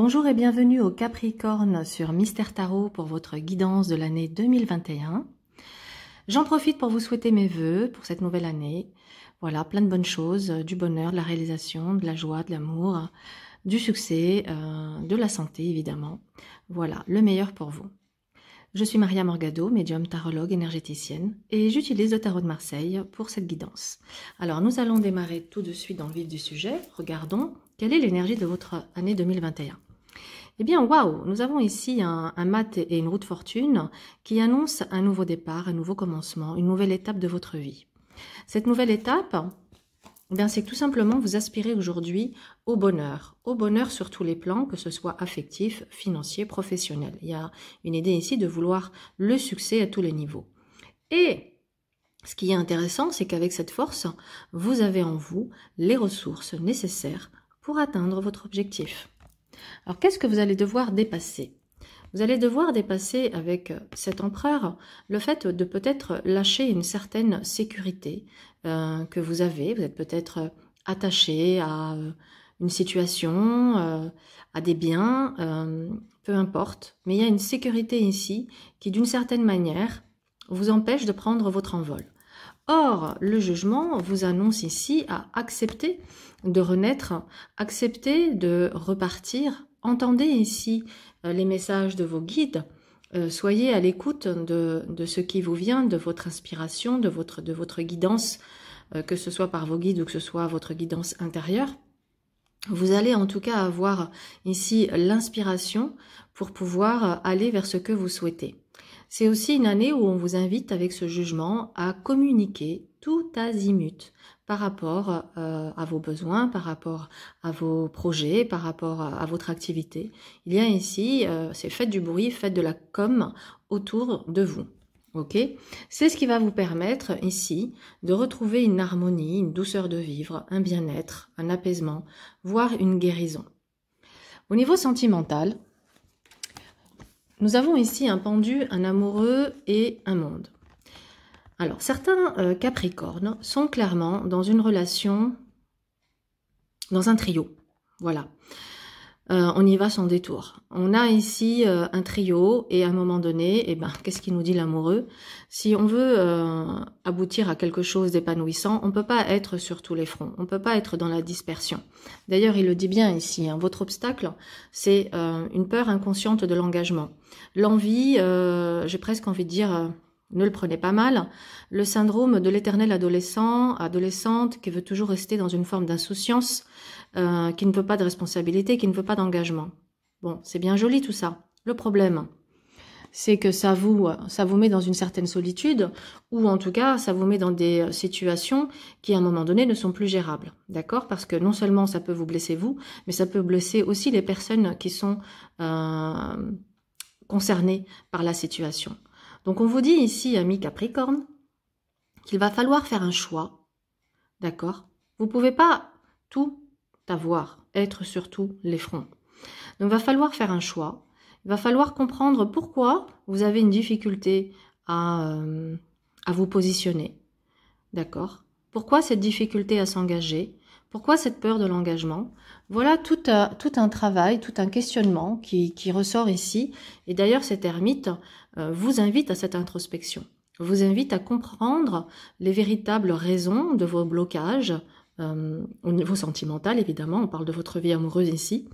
Bonjour et bienvenue au Capricorne sur Mystère Tarot pour votre guidance de l'année 2021. J'en profite pour vous souhaiter mes vœux pour cette nouvelle année. Voilà, plein de bonnes choses, du bonheur, de la réalisation, de la joie, de l'amour, du succès, de la santé évidemment. Voilà, le meilleur pour vous. Je suis Maria Morgado, médium tarologue énergéticienne et j'utilise le tarot de Marseille pour cette guidance. Alors nous allons démarrer tout de suite dans le vif du sujet. Regardons quelle est l'énergie de votre année 2021. Eh bien, waouh, nous avons ici un mat et une roue de fortune qui annonce un nouveau départ, un nouveau commencement, une nouvelle étape de votre vie. Cette nouvelle étape, eh bien, c'est que tout simplement vous aspirez aujourd'hui au bonheur sur tous les plans, que ce soit affectif, financier, professionnel. Il y a une idée ici de vouloir le succès à tous les niveaux. Et ce qui est intéressant, c'est qu'avec cette force, vous avez en vous les ressources nécessaires pour atteindre votre objectif. Alors, qu'est-ce que vous allez devoir dépasser? Vous allez devoir dépasser avec cet empereur le fait de peut-être lâcher une certaine sécurité que vous avez. Vous êtes peut-être attaché à une situation, à des biens, peu importe. Mais il y a une sécurité ici qui, d'une certaine manière, vous empêche de prendre votre envol. Or, le jugement vous annonce ici à accepter de renaître, accepter de repartir. Entendez ici les messages de vos guides, soyez à l'écoute de ce qui vous vient, de votre inspiration, de votre guidance, que ce soit par vos guides ou que ce soit votre guidance intérieure. Vous allez en tout cas avoir ici l'inspiration pour pouvoir aller vers ce que vous souhaitez. C'est aussi une année où on vous invite avec ce jugement à communiquer tout azimut par rapport à vos besoins, par rapport à vos projets, par rapport à votre activité. Il y a ici, c'est faites du bruit, faites de la com autour de vous. Ok, c'est ce qui va vous permettre ici de retrouver une harmonie, une douceur de vivre, un bien-être, un apaisement, voire une guérison. Au niveau sentimental, nous avons ici un pendu, un amoureux et un monde. Alors, certains Capricornes sont clairement dans une relation, dans un trio. Voilà. On y va sans détour. On a ici un trio et à un moment donné, eh ben, qu'est-ce qu'il nous dit l'amoureux? Si on veut aboutir à quelque chose d'épanouissant, on ne peut pas être sur tous les fronts. On ne peut pas être dans la dispersion. D'ailleurs, il le dit bien ici, hein, votre obstacle, c'est une peur inconsciente de l'engagement. L'envie, j'ai presque envie de dire... ne le prenez pas mal, le syndrome de l'éternel adolescente qui veut toujours rester dans une forme d'insouciance, qui ne veut pas de responsabilité, qui ne veut pas d'engagement. Bon, c'est bien joli tout ça. Le problème, c'est que ça vous met dans une certaine solitude, ou en tout cas, ça vous met dans des situations qui, à un moment donné, ne sont plus gérables. D'accord? Parce que non seulement ça peut vous blesser vous, mais ça peut blesser aussi les personnes qui sont concernées par la situation. Donc on vous dit ici, amis Capricorne, qu'il va falloir faire un choix, d'accord? Vous ne pouvez pas tout avoir, être sur tous les fronts. Donc il va falloir faire un choix, il va falloir comprendre pourquoi vous avez une difficulté à vous positionner, d'accord? Pourquoi cette difficulté à s'engager? Pourquoi cette peur de l'engagement? Voilà tout un travail, tout un questionnement qui ressort ici. Et d'ailleurs, cet ermite vous invite à cette introspection, vous invite à comprendre les véritables raisons de vos blocages, au niveau sentimental, évidemment, on parle de votre vie amoureuse ici.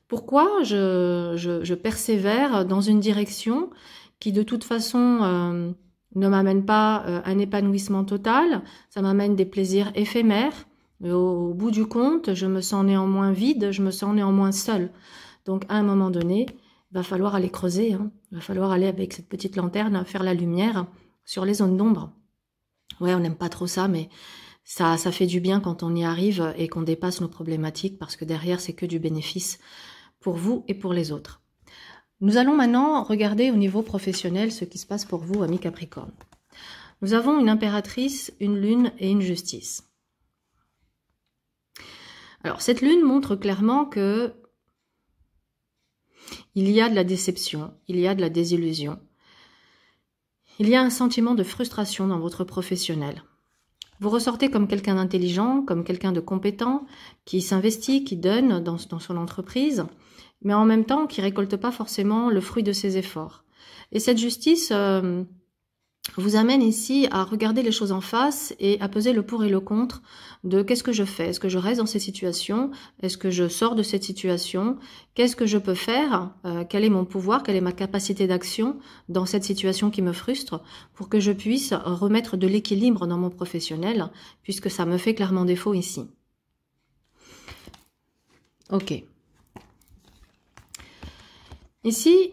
Pourquoi je persévère dans une direction qui, de toute façon, ne m'amène pas un épanouissement total, ça m'amène des plaisirs éphémères. Au bout du compte, je me sens néanmoins vide, je me sens néanmoins seule. Donc, à un moment donné, il va falloir aller creuser, hein. Il va falloir aller avec cette petite lanterne faire la lumière sur les zones d'ombre. Ouais, on n'aime pas trop ça, mais ça fait du bien quand on y arrive et qu'on dépasse nos problématiques parce que derrière, c'est que du bénéfice pour vous et pour les autres. Nous allons maintenant regarder au niveau professionnel ce qui se passe pour vous, amis Capricorne. Nous avons une impératrice, une lune et une justice. Alors, cette lune montre clairement que il y a de la déception, il y a de la désillusion. Il y a un sentiment de frustration dans votre professionnel. Vous ressortez comme quelqu'un d'intelligent, comme quelqu'un de compétent, qui s'investit, qui donne dans son entreprise. mais en même temps qui ne récolte pas forcément le fruit de ses efforts. Et cette justice vous amène ici à regarder les choses en face et à peser le pour et le contre de qu'est-ce que je fais? Est-ce que je reste dans cette situation? Est-ce que je sors de cette situation? Qu'est-ce que je peux faire? Quel est mon pouvoir? Quelle est ma capacité d'action dans cette situation qui me frustre pour que je puisse remettre de l'équilibre dans mon professionnel puisque ça me fait clairement défaut ici. Ok. Ici,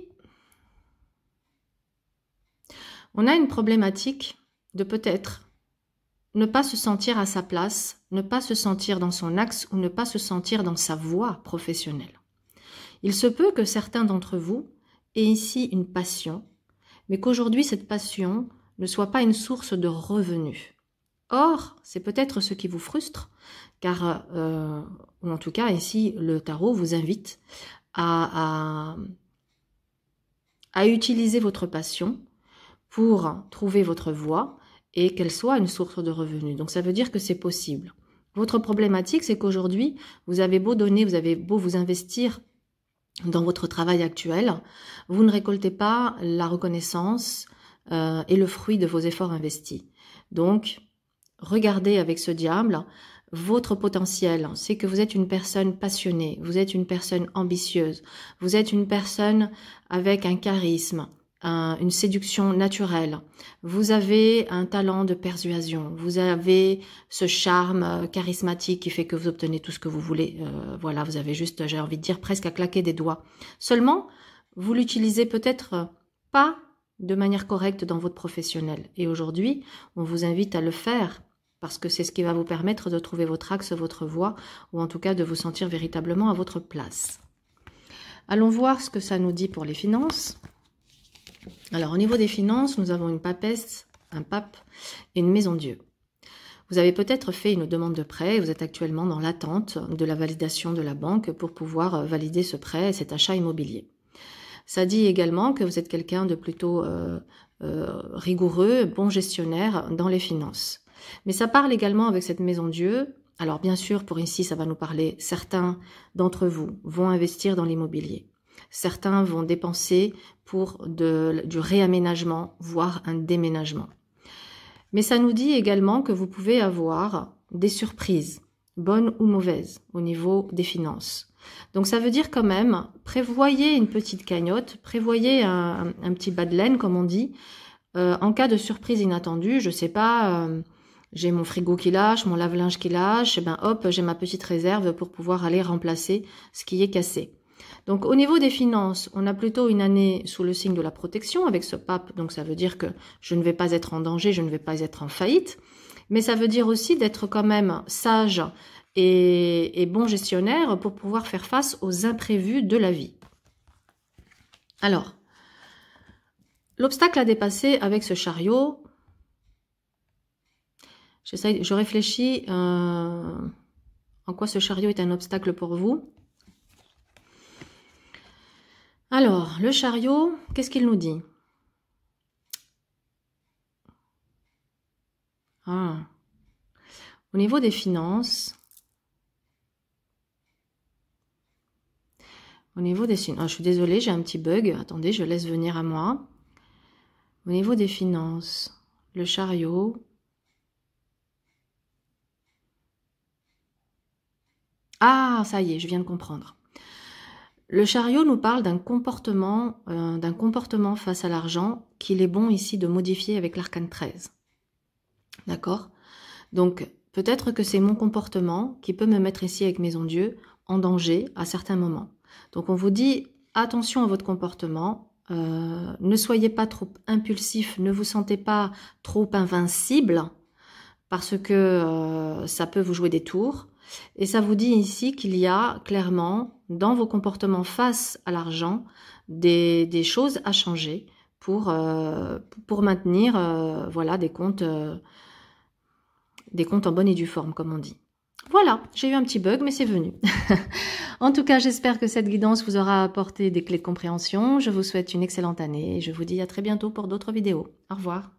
on a une problématique de peut-être ne pas se sentir à sa place, ne pas se sentir dans son axe ou ne pas se sentir dans sa voie professionnelle. Il se peut que certains d'entre vous aient ici une passion, mais qu'aujourd'hui cette passion ne soit pas une source de revenus. Or, c'est peut-être ce qui vous frustre, car, ou en tout cas ici, le tarot vous invite à utiliser votre passion pour trouver votre voie et qu'elle soit une source de revenus. Donc ça veut dire que c'est possible. Votre problématique, c'est qu'aujourd'hui, vous avez beau donner, vous avez beau vous investir dans votre travail actuel, vous ne récoltez pas la reconnaissance et le fruit de vos efforts investis. Donc, regardez avec ce diable votre potentiel. C'est que vous êtes une personne passionnée, vous êtes une personne ambitieuse, vous êtes une personne avec un charisme, une séduction naturelle, vous avez un talent de persuasion, vous avez ce charme charismatique qui fait que vous obtenez tout ce que vous voulez. Voilà, vous avez juste, j'ai envie de dire, presque à claquer des doigts. Seulement, vous l'utilisez peut-être pas de manière correcte dans votre professionnel. Et aujourd'hui, on vous invite à le faire parce que c'est ce qui va vous permettre de trouver votre axe, votre voie, ou en tout cas de vous sentir véritablement à votre place. Allons voir ce que ça nous dit pour les finances. Alors, au niveau des finances, nous avons une papesse, un pape et une maison Dieu. Vous avez peut-être fait une demande de prêt, vous êtes actuellement dans l'attente de la validation de la banque pour pouvoir valider ce prêt et cet achat immobilier. Ça dit également que vous êtes quelqu'un de plutôt rigoureux, bon gestionnaire dans les finances. Mais ça parle également avec cette maison Dieu. Alors bien sûr, pour ici, ça va nous parler, certains d'entre vous vont investir dans l'immobilier. Certains vont dépenser pour du réaménagement, voire un déménagement. Mais ça nous dit également que vous pouvez avoir des surprises, bonnes ou mauvaises, au niveau des finances. Donc ça veut dire quand même, prévoyez une petite cagnotte, prévoyez un petit bas de laine, comme on dit, en cas de surprise inattendue, je sais pas, j'ai mon frigo qui lâche, mon lave-linge qui lâche, et ben hop, j'ai ma petite réserve pour pouvoir aller remplacer ce qui est cassé. Donc au niveau des finances, on a plutôt une année sous le signe de la protection avec ce pape, donc ça veut dire que je ne vais pas être en danger, je ne vais pas être en faillite, mais ça veut dire aussi d'être quand même sage et bon gestionnaire pour pouvoir faire face aux imprévus de la vie. Alors, l'obstacle à dépasser avec ce chariot, je réfléchis en quoi ce chariot est un obstacle pour vous. Alors, le chariot, qu'est-ce qu'il nous dit? Au niveau des finances, je suis désolée, j'ai un petit bug. Attendez, je laisse venir à moi. Au niveau des finances, le chariot. Ah, ça y est, je viens de comprendre. Le chariot nous parle d'un comportement face à l'argent qu'il est bon ici de modifier avec l'arcane 13. D'accord? Donc, peut-être que c'est mon comportement qui peut me mettre ici avec Maison Dieu en danger à certains moments. Donc, on vous dit attention à votre comportement, ne soyez pas trop impulsif, ne vous sentez pas trop invincible parce que ça peut vous jouer des tours. Et ça vous dit ici qu'il y a clairement dans vos comportements face à l'argent des choses à changer pour maintenir voilà, des comptes en bonne et due forme, comme on dit. Voilà, j'ai eu un petit bug, mais c'est venu. En tout cas, j'espère que cette guidance vous aura apporté des clés de compréhension. Je vous souhaite une excellente année et je vous dis à très bientôt pour d'autres vidéos. Au revoir.